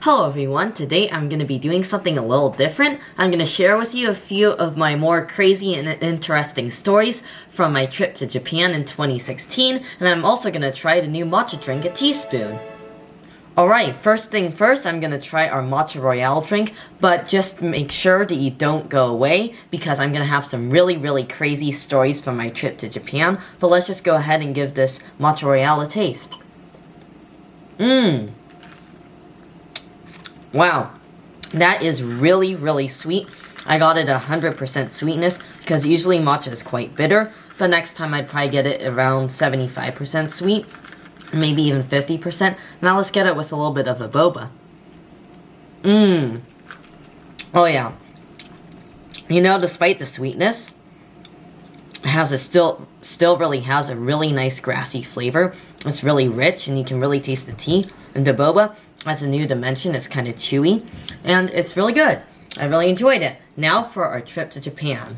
Hello everyone, today I'm going to be doing something a little different. I'm going to share with you a few of my more crazy and interesting stories from my trip to Japan in 2016, and I'm also going to try the new matcha drink, a teaspoon. Alright, first thing first, I'm going to try our Matcha Royale drink, but just make sure that you don't go away, because I'm going to have some really crazy stories from my trip to Japan, but let's just go ahead and give this Matcha Royale a taste. Wow, that is really sweet. I got it 100% sweetness because usually matcha is quite bitter, but next time I'd probably get it around 75% sweet, maybe even 50%. Now let's get it with a little bit of a boba. Oh yeah. You know, despite the sweetness, it has a still really has a really nice grassy flavor. It's really rich and you can really taste the tea. And the boba adds a new dimension. It's kind of chewy and it's really good. I really enjoyed it. Now for our trip to Japan.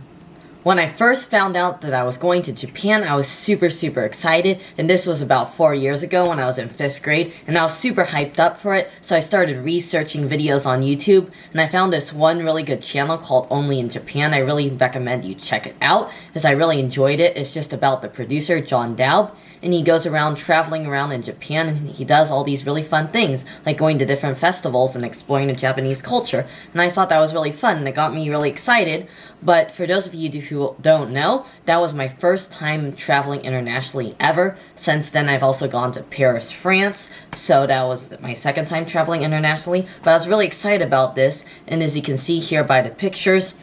When I first found out that I was going to Japan, I was super excited, and this was about 4 years ago when I was in 5th grade, and I was super hyped up for it, so I started researching videos on YouTube, and I found this one really good channel called Only in Japan. I really recommend you check it out, because I really enjoyed it. It's just about the producer, John Daub, and he goes around traveling around in Japan, and he does all these really fun things, like going to different festivals and exploring the Japanese culture, and I thought that was really fun, and it got me really excited. But for those of you who don't know, that was my first time traveling internationally ever. Since then, I've also gone to Paris, France, so that was my second time traveling internationally, but I was really excited about this, and as you can see here by the pictures,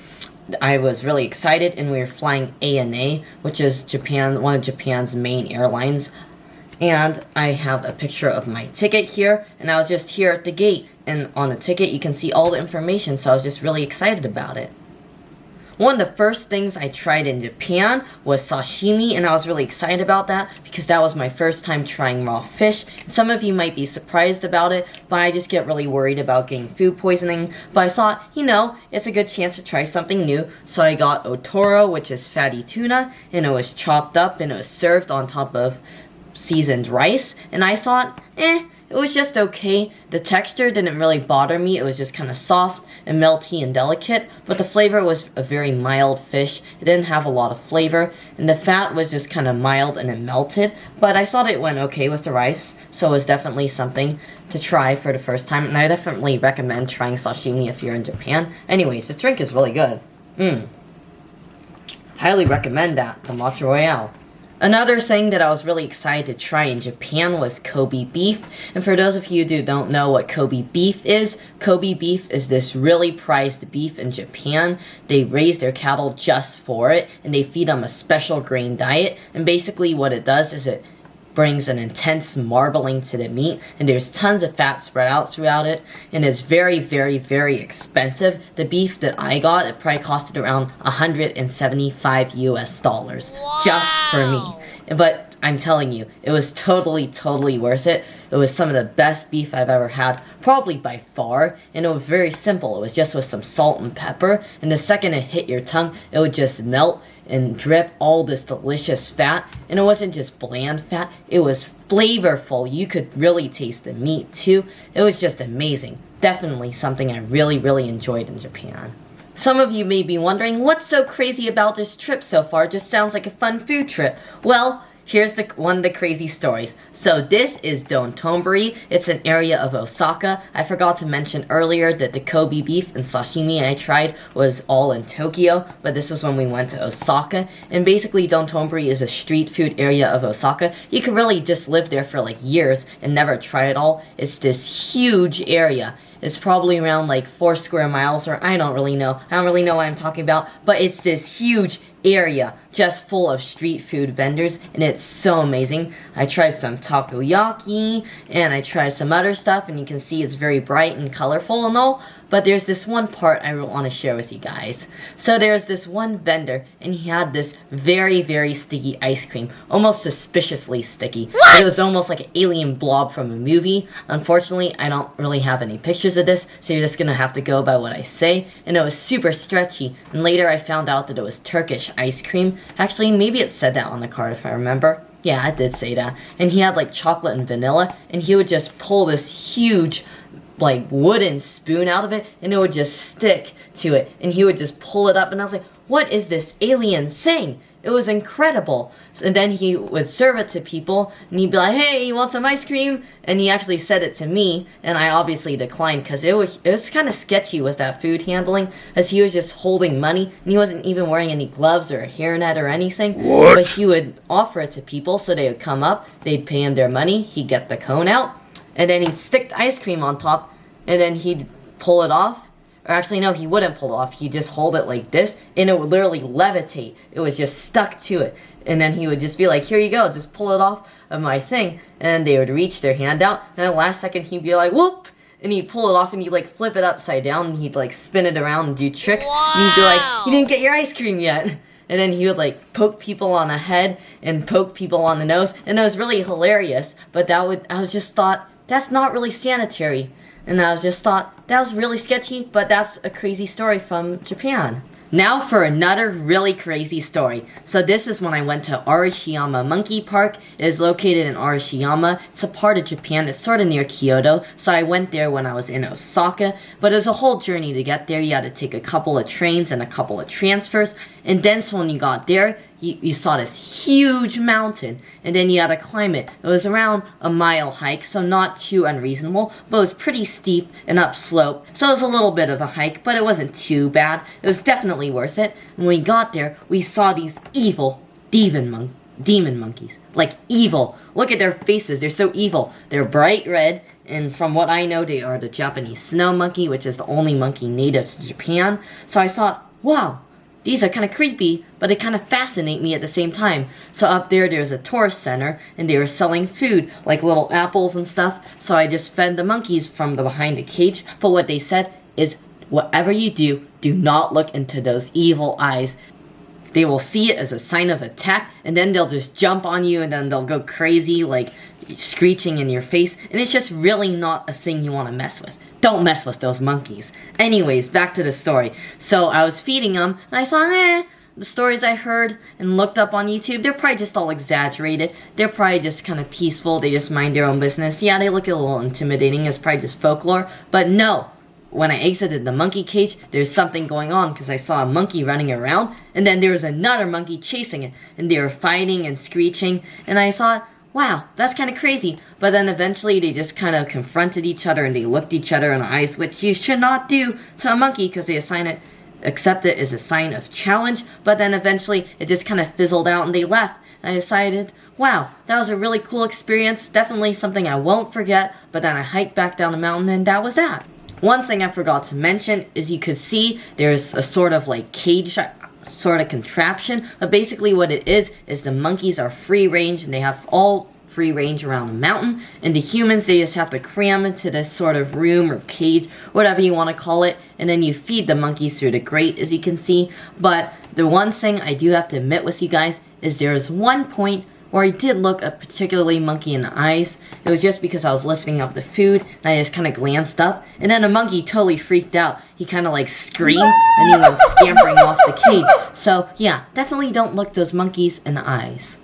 I was really excited, and we were flying ANA, which is one of Japan's main airlines, and I have a picture of my ticket here, and I was just here at the gate, and on the ticket you can see all the information, so I was just really excited about it. One of the first things I tried in Japan was sashimi, and I was really excited about that because that was my first time trying raw fish. Some of you might be surprised about it, but I just get really worried about getting food poisoning. But I thought, you know, it's a good chance to try something new, so I got otoro, which is fatty tuna, and it was chopped up and it was served on top of seasoned rice, and I thought, it was just okay. The texture didn't really bother me. It was just kind of soft and melty and delicate, but the flavor was a very mild fish. It didn't have a lot of flavor, and the fat was just kind of mild and it melted, but I thought it went okay with the rice, so it was definitely something to try for the first time, and I definitely recommend trying sashimi if you're in Japan. Anyways, this drink is really good. Highly recommend that, the Matcha Royale. Another thing that I was really excited to try in Japan was Kobe beef. And for those of you who don't know what Kobe beef is this really prized beef in Japan. They raise their cattle just for it, and they feed them a special grain diet. And basically what it does is it brings an intense marbling to the meat, and there's tons of fat spread out throughout it, and it's very expensive. The beef that I got, it probably costed around $175 US just for me. But I'm telling you, it was totally worth it. It was some of the best beef I've ever had, probably by far, and it was very simple. It was just with some salt and pepper, and the second it hit your tongue, it would just melt and drip all this delicious fat, and it wasn't just bland fat, it was flavorful. You could really taste the meat too. It was just amazing. Definitely something I really enjoyed in Japan. Some of you may be wondering, what's so crazy about this trip so far? It just sounds like a fun food trip. Well, here's one of the crazy stories. So this is Donthombre. It's an area of Osaka. I forgot to mention earlier that the Kobe beef and sashimi I tried was all in Tokyo, but this is when we went to Osaka. And basically Donthombre is a street food area of Osaka. You could really just live there for like years and never try it all. It's this huge area. It's probably around like 4 square miles, or I don't really know. I don't really know what I'm talking about, but it's this huge area just full of street food vendors, and it's so amazing. I tried some takoyaki, and I tried some other stuff, and you can see it's very bright and colorful and all, but there's this one part I want to share with you guys. So there's this one vendor, and he had this very sticky ice cream, almost suspiciously sticky. It was almost like an alien blob from a movie. Unfortunately, I don't really have any pictures of this, so you're just gonna have to go by what I say, and it was super stretchy, and later I found out that it was Turkish ice cream. Actually, maybe it said that on the card if I remember. Yeah, it did say that. And he had like chocolate and vanilla, and he would just pull this huge like wooden spoon out of it, and it would just stick to it, and he would just pull it up, and I was like, what is this alien thing? It was incredible. And then he would serve it to people, and he'd be like, hey, you want some ice cream? And he actually said it to me, and I obviously declined because it was kind of sketchy with that food handling, as he was just holding money, and he wasn't even wearing any gloves or a hairnet or anything. What? But he would offer it to people, so they would come up, they'd pay him their money, he'd get the cone out, and then he'd stick the ice cream on top, and then he'd pull it off. Or actually, no, he wouldn't pull it off. He'd just hold it like this, and it would literally levitate. It was just stuck to it. And then he would just be like, here you go, just pull it off of my thing. And then they would reach their hand out, and then last second he'd be like, whoop! And he'd pull it off, and he'd like flip it upside down, and he'd like spin it around and do tricks. Wow. And he'd be like, you didn't get your ice cream yet. And then he would like poke people on the head and poke people on the nose. And that was really hilarious. But I was just thought, that's not really sanitary. And I just thought, that was really sketchy, but that's a crazy story from Japan. Now for another really crazy story. So this is when I went to Arashiyama Monkey Park. It is located in Arashiyama. It's a part of Japan. It's sort of near Kyoto. So I went there when I was in Osaka. But it was a whole journey to get there. You had to take a couple of trains and a couple of transfers. And then so when you got there, you saw this huge mountain, and then you had to climb it. It was around a mile hike, so not too unreasonable, but it was pretty steep and upslope, so it was a little bit of a hike, but it wasn't too bad. It was definitely worth it. And when we got there, we saw these evil demon monkeys. Like evil. Look at their faces, they're so evil. They're bright red, and from what I know, they are the Japanese snow monkey, which is the only monkey native to Japan. So I thought, wow, these are kind of creepy, but they kind of fascinate me at the same time. So up there's a tourist center, and they were selling food, like little apples and stuff. So I just fed the monkeys from the behind the cage. But what they said is, whatever you do, do not look into those evil eyes. They will see it as a sign of attack, and then they'll just jump on you, and then they'll go crazy, like screeching in your face. And it's just really not a thing you want to mess with. Don't mess with those monkeys. Anyways, back to the story. So I was feeding them, and I thought, the stories I heard and looked up on YouTube, they're probably just all exaggerated. They're probably just kind of peaceful. They just mind their own business. Yeah, they look a little intimidating. It's probably just folklore. But no, when I exited the monkey cage, there's something going on, because I saw a monkey running around, and then there was another monkey chasing it, and they were fighting and screeching, and I thought, wow, that's kind of crazy. But then eventually they just kind of confronted each other, and they looked each other in the eyes, which you should not do to a monkey, because they accept it as a sign of challenge. But then eventually it just kind of fizzled out, and they left. And I decided, wow, that was a really cool experience, definitely something I won't forget. But then I hiked back down the mountain, and that was that. One thing I forgot to mention is you could see there's a sort of like cage sort of contraption, but basically what it is the monkeys are free range, and they have all free range around the mountain, and the humans, they just have to cram into this sort of room or cage, whatever you want to call it, and then you feed the monkeys through the grate, as you can see. But the one thing I do have to admit with you guys is there's one point where I did look a particularly monkey in the eyes. It was just because I was lifting up the food, and I just kind of glanced up, and then the monkey totally freaked out. He kind of like screamed, and he went scampering off the cage. So yeah, definitely don't look those monkeys in the eyes.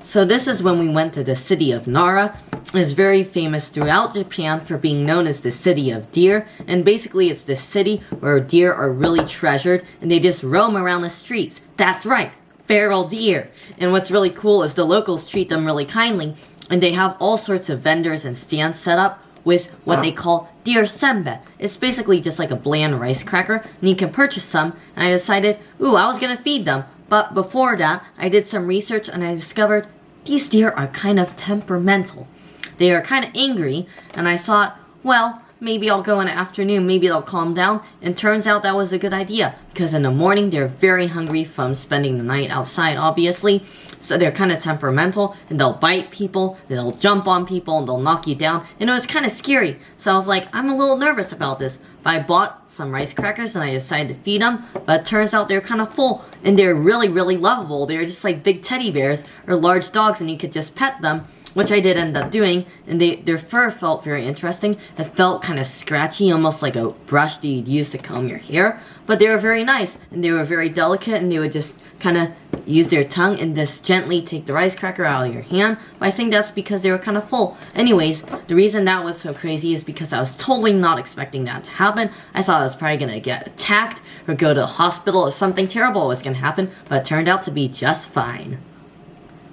So this is when we went to the city of Nara. It's very famous throughout Japan for being known as the city of deer, and basically it's the city where deer are really treasured, and they just roam around the streets. That's right, feral deer. And what's really cool is the locals treat them really kindly, and they have all sorts of vendors and stands set up with what they call deer senbei. It's basically just like a bland rice cracker, and you can purchase some, and I decided, I was gonna feed them. But before that, I did some research, and I discovered these deer are kind of temperamental. They are kind of angry, and I thought, well, maybe I'll go in the afternoon, maybe they'll calm down. And turns out that was a good idea, because in the morning they're very hungry from spending the night outside, obviously. So they're kind of temperamental, and they'll bite people, they'll jump on people, and they'll knock you down. And it was kind of scary. So I was like, I'm a little nervous about this. But I bought some rice crackers, and I decided to feed them. But it turns out they're kind of full, and they're really, really lovable. They're just like big teddy bears or large dogs, and you could just pet them. which I did end up doing, and their fur felt very interesting. It felt kind of scratchy, almost like a brush that you'd use to comb your hair, but they were very nice, and they were very delicate, and they would just kind of use their tongue and just gently take the rice cracker out of your hand, but I think that's because they were kind of full. Anyways, the reason that was so crazy is because I was totally not expecting that to happen. I thought I was probably going to get attacked, or go to the hospital, or something terrible was going to happen, but it turned out to be just fine.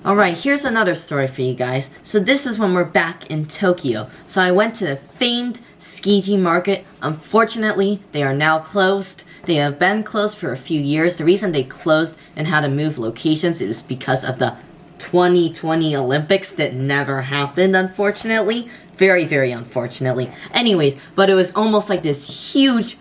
Alright, here's another story for you guys. So this is when we're back in Tokyo. So I went to the famed Tsukiji market. Unfortunately, they are now closed. They have been closed for a few years. The reason they closed and had to move locations is because of the 2020 Olympics that never happened, unfortunately. Very, very unfortunately. Anyways, but it was almost like this huge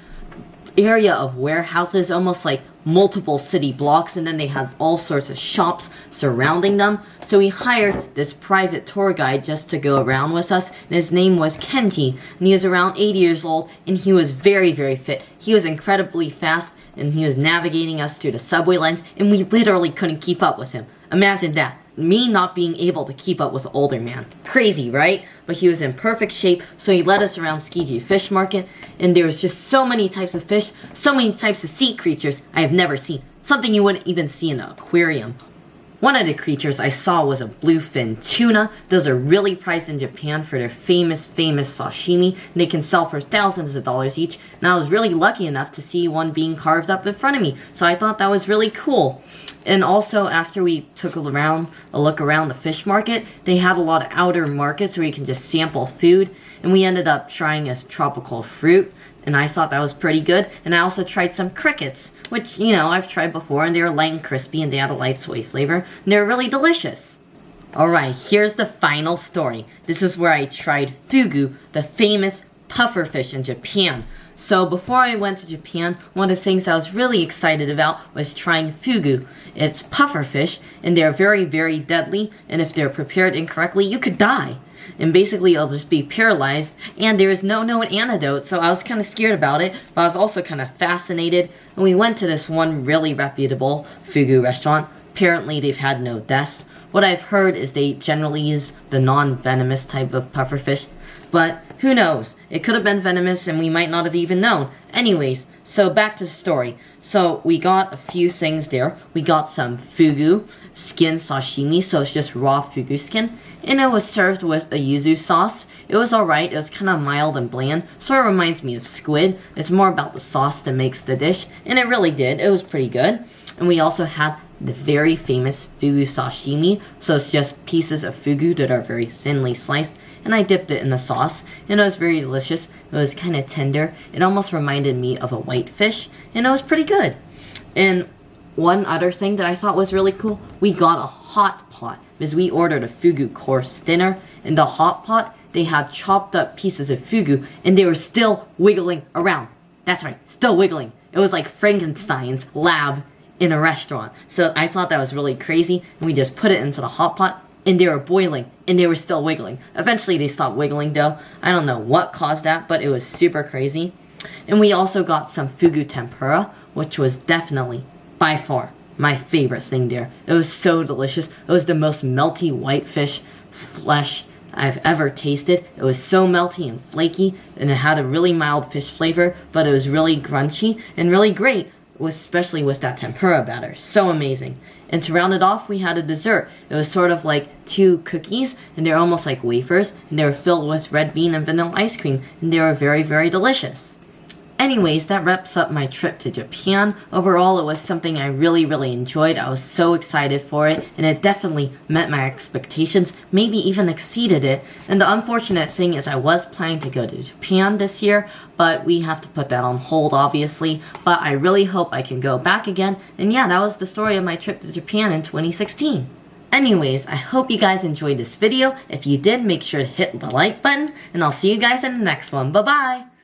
area of warehouses, almost like multiple city blocks, and then they had all sorts of shops surrounding them. So we hired this private tour guide just to go around with us, and his name was Kenji, and he was around 80 years old, and he was very, very fit. He was incredibly fast, and he was navigating us through the subway lines, and we literally couldn't keep up with him. Imagine that. Me not being able to keep up with an older man. Crazy, right? But he was in perfect shape, so he led us around Tsukiji Fish Market, and there was just so many types of fish, so many types of sea creatures I have never seen. Something you wouldn't even see in an aquarium. One of the creatures I saw was a bluefin tuna. Those are really prized in Japan for their famous sashimi, and they can sell for thousands of dollars each, and I was really lucky enough to see one being carved up in front of me, so I thought that was really cool. And also, after we took a look around the fish market, they had a lot of outer markets where you can just sample food, and we ended up trying a tropical fruit, and I thought that was pretty good. And I also tried some crickets, which, you know, I've tried before, and they were light and crispy, and they had a light soy flavor, and they were really delicious. Alright, here's the final story. This is where I tried fugu, the famous pufferfish in Japan. So before I went to Japan, one of the things I was really excited about was trying fugu. It's pufferfish, and they're very, very deadly, and if they're prepared incorrectly, you could die. And basically, you'll just be paralyzed, and there is no known antidote, so I was kind of scared about it, but I was also kind of fascinated. And we went to this one really reputable Fugu restaurant. Apparently, they've had no deaths. What I've heard is they generally use the non-venomous type of pufferfish, but who knows? It could have been venomous and we might not have even known. Anyways, so back to the story. So we got a few things there. We got some fugu skin sashimi, so it's just raw fugu skin, and it was served with a yuzu sauce. It was alright. It was kind of mild and bland. Sort of reminds me of squid. It's more about the sauce that makes the dish, and it really did. It was pretty good. And we also had the very famous fugu sashimi, so it's just pieces of fugu that are very thinly sliced, and I dipped it in the sauce, and it was very delicious. It was kind of tender. It almost reminded me of a whitefish, and it was pretty good. And one other thing that I thought was really cool, we got a hot pot, because we ordered a fugu course dinner. In the hot pot, they had chopped up pieces of fugu, and they were still wiggling around. That's right, still wiggling. It was like Frankenstein's lab in a restaurant. So I thought that was really crazy, and we just put it into the hot pot, and they were boiling, and they were still wiggling. Eventually they stopped wiggling though. I don't know what caused that, but it was super crazy. And we also got some fugu tempura, which was definitely, by far, my favorite thing there. It was so delicious. It was the most melty whitefish flesh I've ever tasted. It was so melty and flaky, and it had a really mild fish flavor, but it was really crunchy and really great, especially with that tempura batter. So amazing. And to round it off, we had a dessert. It was sort of like 2 cookies, and they're almost like wafers, and they were filled with red bean and vanilla ice cream, and they were very, very delicious. Anyways, that wraps up my trip to Japan. Overall, it was something I really, really enjoyed. I was so excited for it, and it definitely met my expectations, maybe even exceeded it. And the unfortunate thing is I was planning to go to Japan this year, but we have to put that on hold, obviously. But I really hope I can go back again. And yeah, that was the story of my trip to Japan in 2016. Anyways, I hope you guys enjoyed this video. If you did, make sure to hit the like button, and I'll see you guys in the next one. Bye-bye!